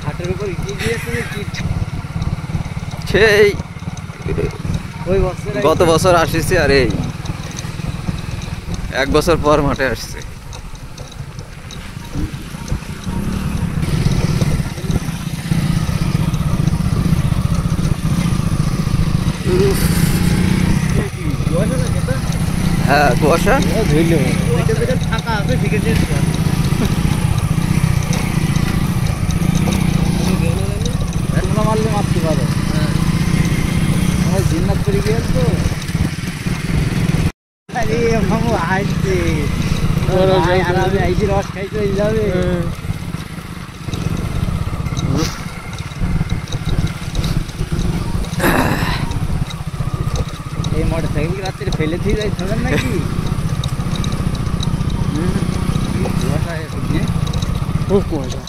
হাটের উপর সেই গত বছর আসিছি আর এই 1 বছর পর মাঠে আসছে। হ্যাঁ কুয়াশা ফাঁকা আছে সেক্ষেত্রে মারলে মারতে পারো। জিন্নাত করে গিয়ে তো মামু আসছে আইসি রস খাইতে হয়ে যাবে। এই মোটর সাইকেল কি রাত্রে ফেলে দিয়ে যাই থাকেন নাকি? খুব কুয়াশা।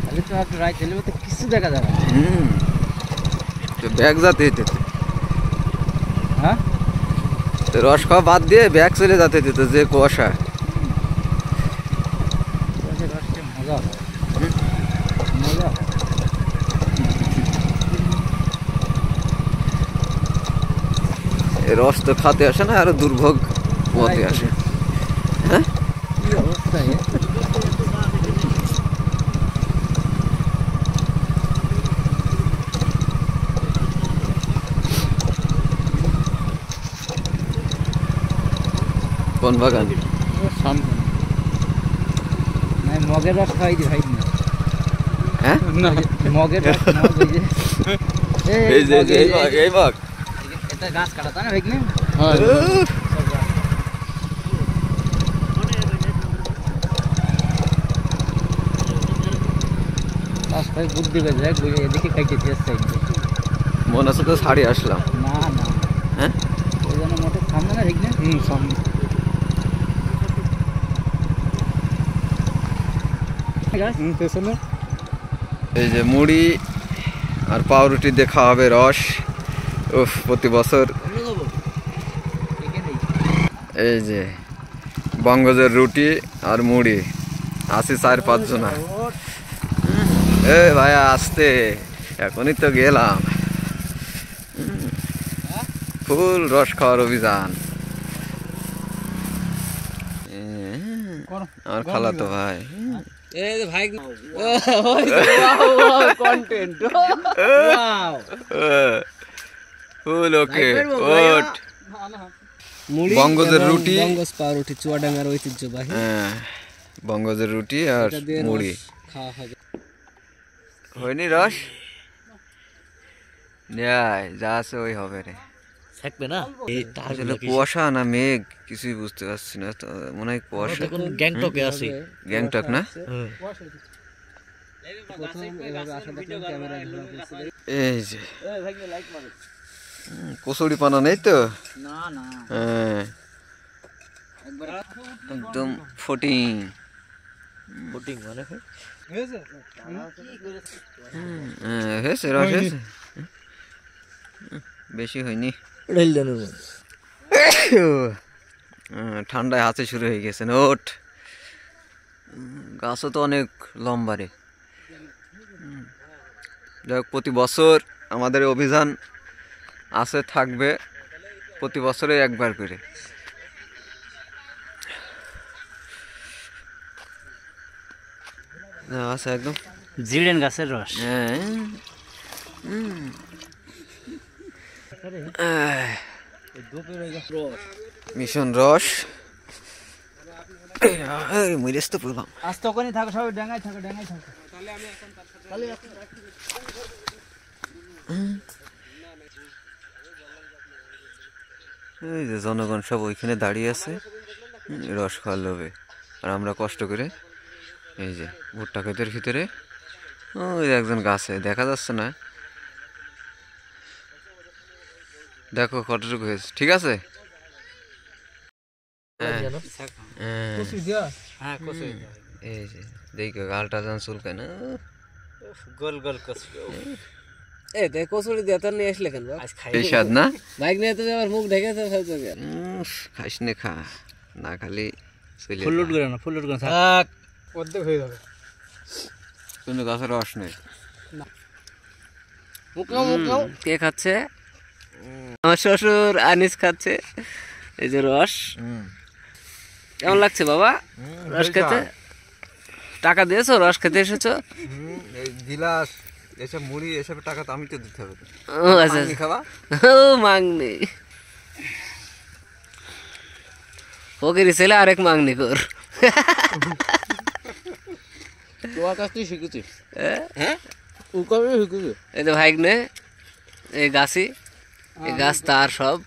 তাহলে তো একটু রায় চলে তো কিছু দেখা যাবে। ব্যাগ যাতে দিতে, হ্যাঁ রস খাওয়া বাদ দিয়ে ব্যাগ চলে যাতে দিত যে কুয়াশা। মজা হয় মজা হয়। রস তো খাতে আসে না, আরো দুর্ভোগ মতে আসে। হ্যাঁ কি অবস্থা কোন বাগান? মগের রস খাওয়াই দি ভাই না। হ্যাঁ মগের রস এই যে এই বাগ এটা গাছ কাটা তা না ভাই না? বুদ্ধি করে দেখ এদিকে খাইতেছি মনে আছে তো ছাড়ি আসলাম। না না হ্যাঁ ওই জন্য মোটর সামনে না ঠিক না? সামনে এই যে মুড়ি আর পাউরুটি দিয়ে খাওয়া হবে রস। উফ প্রতি বছর এই যে বঙ্গজের রুটি আর মুড়ি আছি 4-5 জনা। এ ভাইয়া আসতে এখনই তো গেলাম। ফুল রস খাওয়ার অভিযান। আমার খালাতো ভাই ফুল ওকে ওট বঙ্গজের রুটি, বঙ্গজ পাউরুটি চুয়াডাঙ্গার ঐতিহ্যবাহী। বঙ্গজের রুটি আর মুড়ি খাওয়া হবে। হয়নি রস নেয় যা আছে ওই হবে রে। থাকবে না আসলে কুয়াশা না মেঘ কিছুই বুঝতে পারছি না, মনে হয় কুয়াশা। গ্যাংটকে আছে। গ্যাংটক না? এই যে কচুরি পানা নেই তো? হ্যাঁ একদম ফটিং মানে হয়েছে রস হয়েছে, বেশি হয়নি। ঠান্ডায় হাতে শুরু হয়ে গেছে। ওঠ গাছও তো অনেক লম্বা রে। যাই হোক প্রতি বছর আমাদের অভিযান আছে, থাকবে প্রতি বছরে একবার করে। আচ্ছা একদম জিরেন গাছের রস। মিশন রস মরিস তো পড়লাম। আজ তখনই থাকো সবাই ডাঙায় থাকো এই যে জনগণ সব ওইখানে দাঁড়িয়ে আছে রস খাওয়ার লোভে, আর আমরা কষ্ট করে এই যে ভুট্টা ক্ষেতের ভিতরে ওই একজন গাছে দেখা যাচ্ছে না, দেখো কতটুকু হয়েছে। ঠিক আছে এই যে দেখো গালটা যান চুলকায় না, গোল গোল কচুরি দিয়ে তো নিয়ে আসলে কেন এই স্বাদ না? বাইক নিয়ে তো আমার মুখ ঢেকে খাইস নে খা না খালি চলে ফুল লোড যা। করে না, ফুল লোড করে না। অর্ধেক হয়ে যাবে। কিন্তু গাছের রস নেই। কে খাচ্ছে? আমার শ্বশুর আনিস খাচ্ছে। এই যে রস, কেমন লাগছে বাবা রস খেতে? টাকা দিয়েছো রস খেতে এসেছো? এই গিলাস এসব মুড়ি এসব টাকা তো আমি তো দিতে হবে। ও আচ্ছা, পানি খাবা? ও মাংনি ফকিরি ছেলে আরেক মাংনি কর। তোমার কাছ থেকে শিখেছি। হ্যাঁ ও কবে শিখেছি? এই তো ভাইগনে, এই গাছি, এই গাছ তার সব,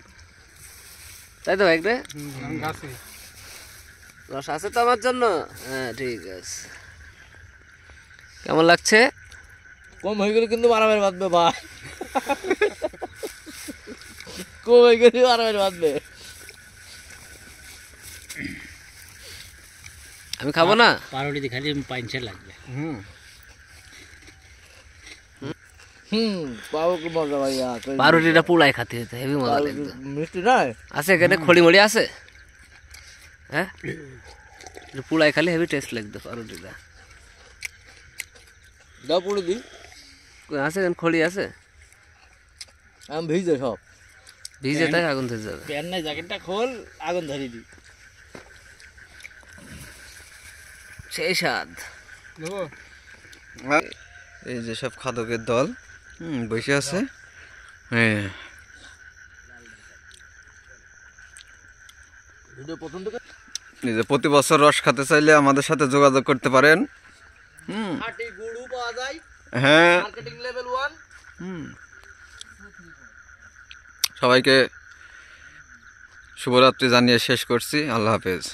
তাই তো ভাইগনে? গাছে রস আছে তো আমার জন্য? হ্যাঁ ঠিক আছে। কেমন লাগছে? কম হয়ে গেলে কিন্তু মারামারি বাঁধবে ভাই। কম হয়ে গেলে মারামারি বাঁধবে। আমি খাবো না? পাউরুটি খালি পাইনছে লাগবে। পাও কি মজা ভাইয়া। পাউরুটিটা পুলাই খাতে হতো, হেভি মজা লাগতো। মিষ্টি নাই? আছে এখানে খড়ি মড়ি আছে? হ্যাঁ একটু পুলাই খালি হেভি টেস্ট লাগতো পাউরুটিটা। দাও পুড়ে দিই। কই আছে এখানে খড়ি আছে? আমি ভিজে সব। ভিজে তাই আগুন ধরে যাবে। প্যান নাই, জ্যাকেটটা খোল, আগুন ধরিয়ে দিই। সেই স্বাদ। দেবো। এই যে সব খাদকের দল বসে আছে। হ্যাঁ ভিডিও প্রথম থেকে এই যে প্রতি বছর রস খেতে চাইলে আমাদের সাথে যোগাযোগ করতে পারেন। খাঁটি গুড়ও পাওয়া যায়, হ্যাঁ মার্কেটিং লেভেল 1। সবাইকে শুভরাত্রি জানিয়ে শেষ করছি। আল্লাহ হাফেজ।